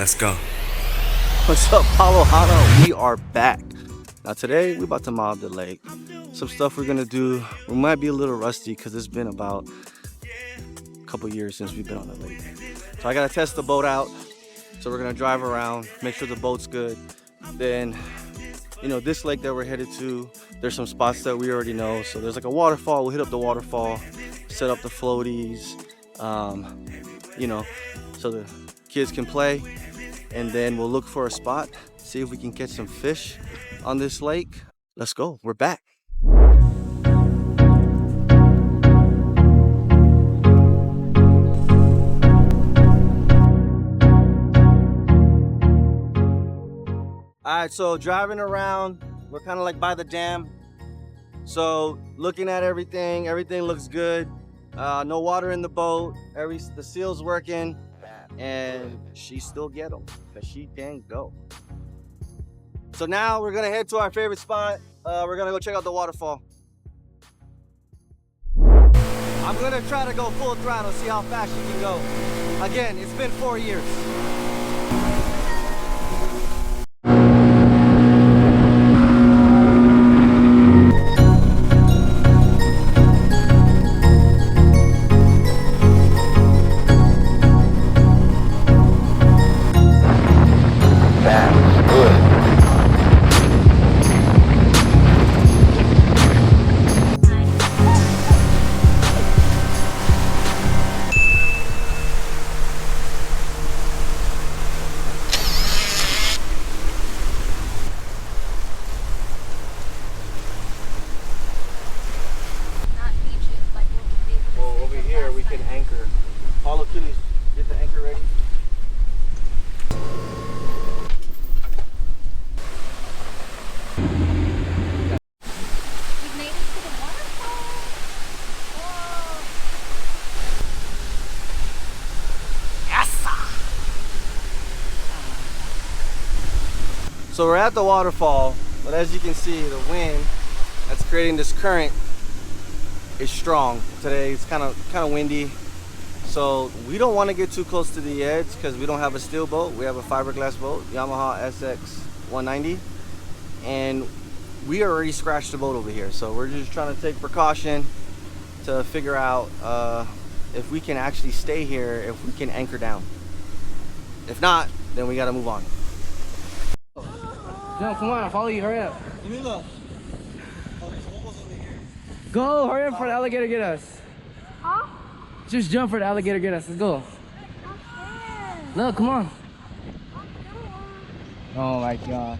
Let's go. What's up, PalOhana? We are back. Now today we're about to mob the lake. Some stuff we're gonna do. We might be a little rusty because it's been about a couple years since we've been on the lake. So I gotta test the boat out. So we're gonna drive around, make sure the boat's good. Then, you know, this lake that we're headed to, there's some spots that we already know. So there's like a waterfall. We'll hit up the waterfall, set up the floaties, you know, so the kids can play. And then we'll look for a spot, see if we can catch some fish on this lake. Let's go, we're back. All right, so driving around, we're kind of like by the dam. So looking at everything looks good. No water in the boat, the seal's working. And she still get them because she can go. So now we're gonna head to our favorite spot. We're gonna go check out the waterfall. I'm gonna try to go full throttle, see how fast she can go. Again, it's been 4 years. We can anchor. Paulo, Achilles, get the anchor ready. We've made it to the waterfall. Whoa. Yes! So we're at the waterfall, but as you can see, the wind that's creating this current is strong. Today it's kind of windy, so we don't want to get too close to the edge because we don't have a steel boat. We have a fiberglass boat, Yamaha SX 190, and we already scratched the boat over here. So we're just trying to take precaution to figure out if we can actually stay here, if we can anchor down. If not, then we got to move on. No, come on, I'll follow you. Hurry up. Go, hurry up for the alligator get us. Huh? Just jump for the alligator get us. Let's go. Look, come on. Oh my god.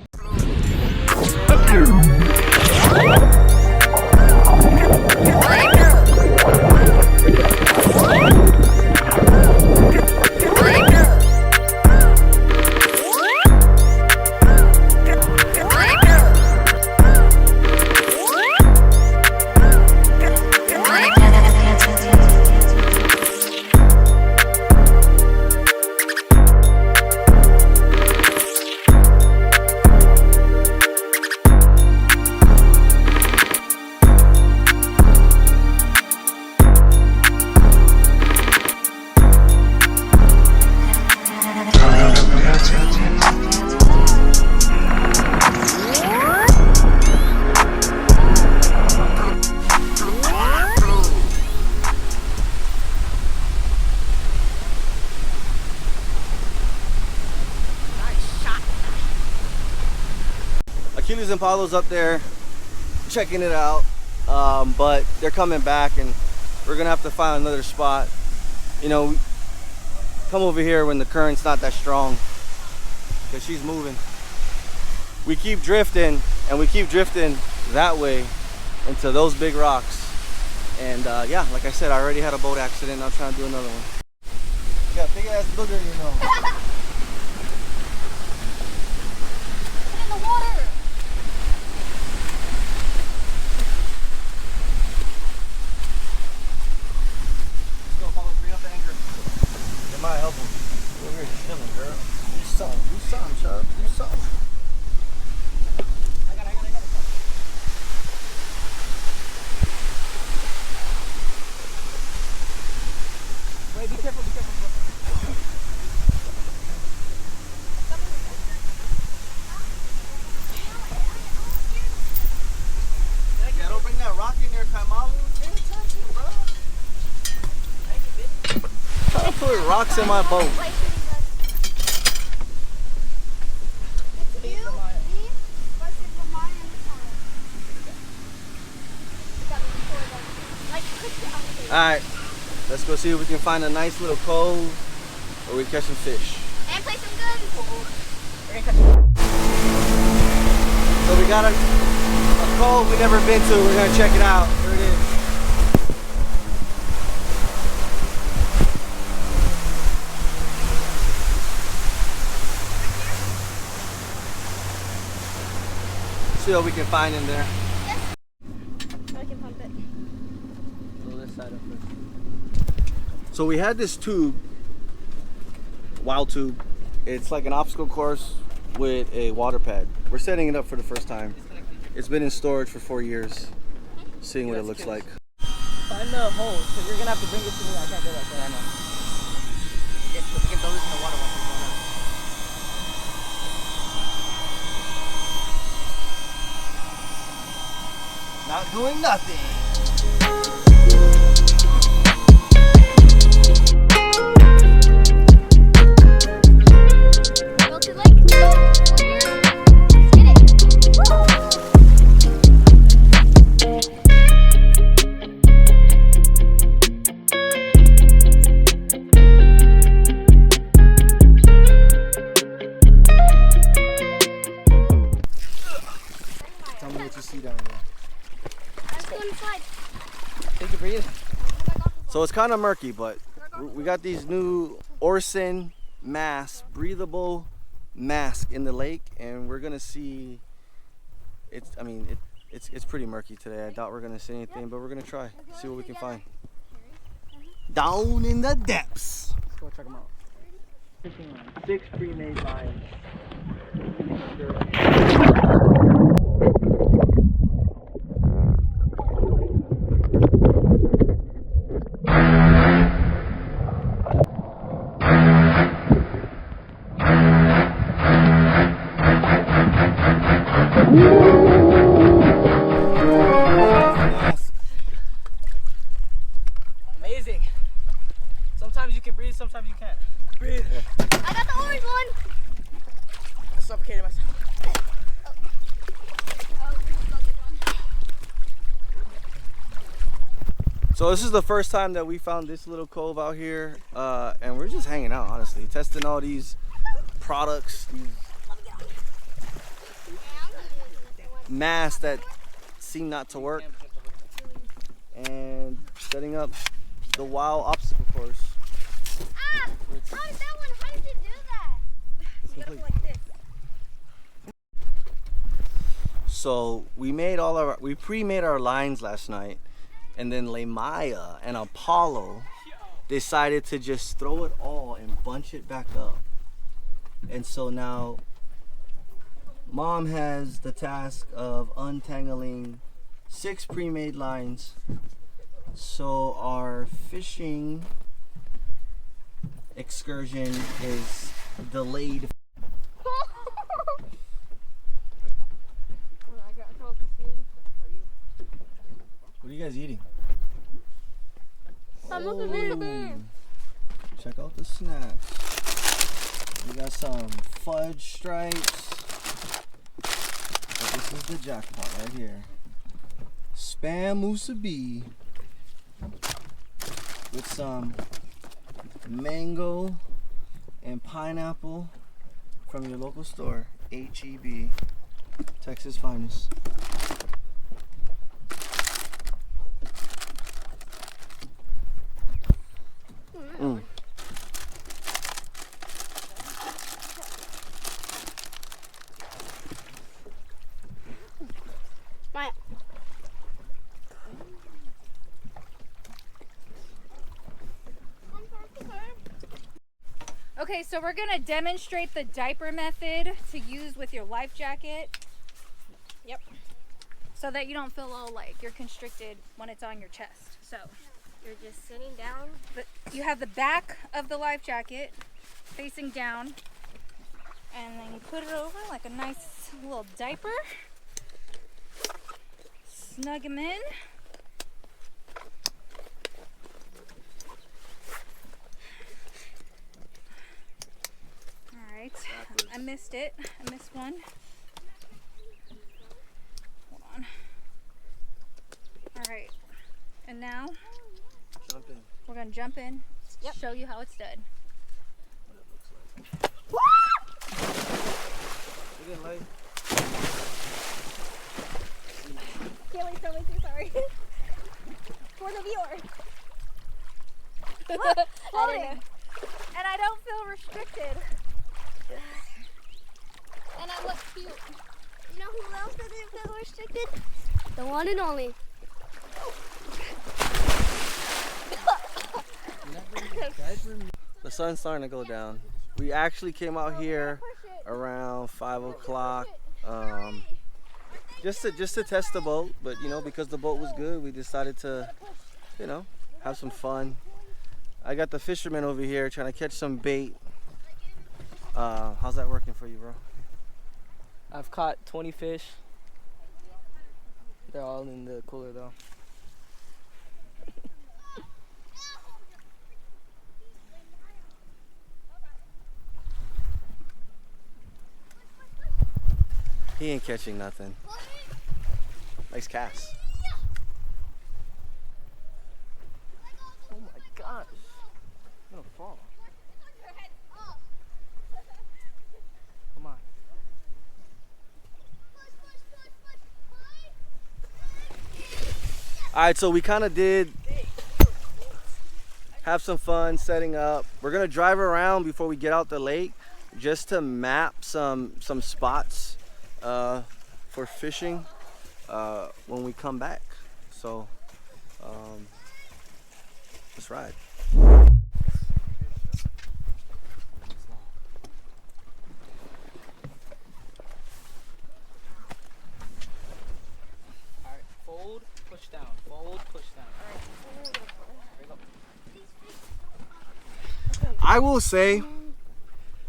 Achilles and Paulo's up there checking it out, but they're coming back and we're gonna have to find another spot. You know, come over here when the current's not that strong because she's moving. We keep drifting and we keep drifting that way into those big rocks. And yeah, like I said, I already had a boat accident. I'm trying to do another one. You got a big ass booger in your nose. Put it in the water. Might help him. Over here chilling, girl. Do something, Chubb. Do something. I got it. Wait, be careful. rocks in my boat. Alright, let's go see if we can find a nice little cove or we catch some fish. And play some good. So we got a cove we've never been to. We're gonna check it out. Here it is. See what we can find in there. I can pump it. So we had this tube, wild tube. It's like an obstacle course with a water pad. We're setting it up for the first time. It's been in storage for 4 years. Seeing what it looks like. Find the hole, so you're gonna have to bring it to me. I can't go back there. I know. We can throw this in the water once it's going out. Not doing nothing. Go to lake. Let's get it. Tell me what you see down there. Let's go and slide. Take a breathe. So it's kind of murky, but we got these new Orson mask, breathable mask in the lake, and we're gonna see. It's pretty murky today. I doubt we're gonna see anything, but we're gonna try, see what we can find. Down in the depths. Let's go check them out. 6 pre-made lines. Amazing. Sometimes you can breathe, sometimes you can't. Breathe. I got the orange one. I suffocated myself. So this is the first time that we found this little cove out here, and we're just hanging out, honestly, testing all these products, these masks that seem not to work, and setting up the wild obstacle course. Ah! How did that one? How did you do that? It's complete. So we pre-made our lines last night, and then Maya and Apollo decided to just throw it all and bunch it back up. And so now Mom has the task of untangling 6 pre-made lines. So our fishing excursion is delayed. What are you guys eating? Oh, check out the snacks. We got some fudge stripes. But this is the jackpot right here. Spam musubi with some mango and pineapple from your local store, HEB, Texas finest. Okay, so we're gonna demonstrate the diaper method to use with your life jacket. Yep. So that you don't feel all like you're constricted when it's on your chest. So You're just sitting down. you have the back of the life jacket facing down, and then you put it over like a nice little diaper. Snug them in. I missed it. I missed one. Hold on. All right. And now Jump in. we're gonna jump in. Yep. Show you how it's done. Again, like. Can't wait, so sorry. For the viewer. Floating. And I don't feel restricted. And I look cute. You know who else doesn't feel restricted? The one and only. The sun's starting to go down. We actually came out here around 5 o'clock just to test the boat, but you know, because the boat was good, we decided to, you know, have some fun. I got the fisherman over here trying to catch some bait. How's that working for you, bro? I've caught 20 fish. They're all in the cooler though. He ain't catching nothing. Nice cast. Oh my gosh. I'm gonna fall. Come on. All right, so we kind of did have some fun setting up. We're gonna drive around before we get out the lake just to map some spots for fishing when we come back. So let's ride. Alright, fold, push down. Fold, push down. Alright. There you go. I will say,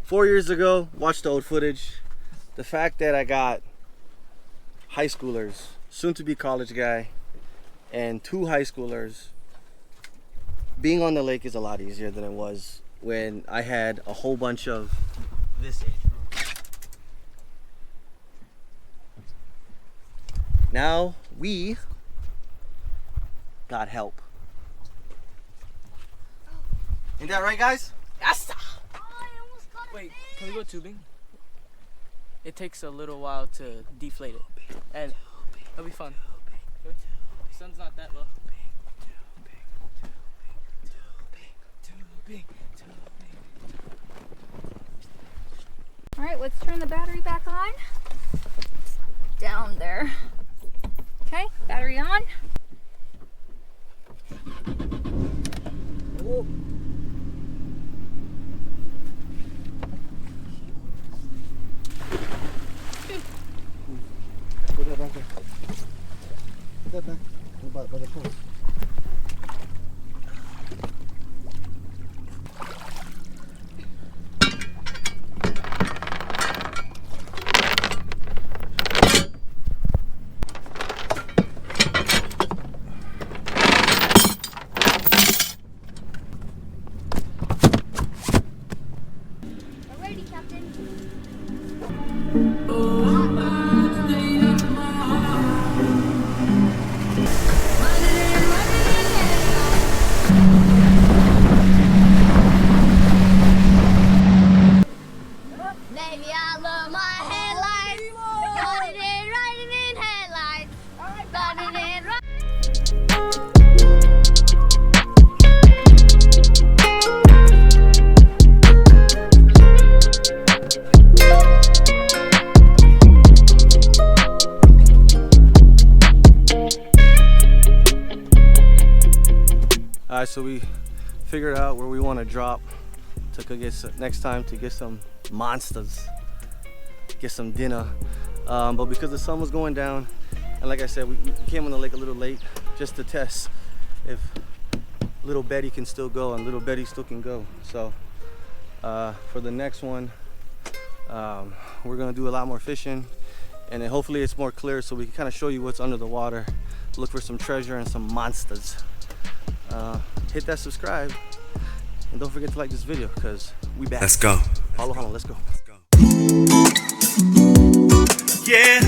4 years ago, watched the old footage. The fact that I got high schoolers, soon to be college guy, and 2 high schoolers, being on the lake is a lot easier than it was when I had a whole bunch of this age group. Now we got help. Ain't that right, guys? Yes! Oh, I almost got a Wait, fish. can we go tubing? It takes a little while to deflate it. And it'll be fun. Okay? The sun's not that low. All right, let's turn the battery back on. Down there. Okay, battery on. Oh. Put that back there. Put that back by the post. Alrighty, Captain. Baby, I love my headlights. Riding in headlights. Riding in, Alright, so we figured out where we want to drop to go get some, next time to get some monsters, get some dinner. But because the sun was going down, and like I said, we came on the lake a little late just to test if little Betty can still go and little Betty still can go. So for the next one, we're gonna do a lot more fishing, and then hopefully it's more clear so we can kind of show you what's under the water, look for some treasure and some monsters. Hit that subscribe and don't forget to like this video because we back. Let's go. PalOhana, let's go. Let's go. Yeah.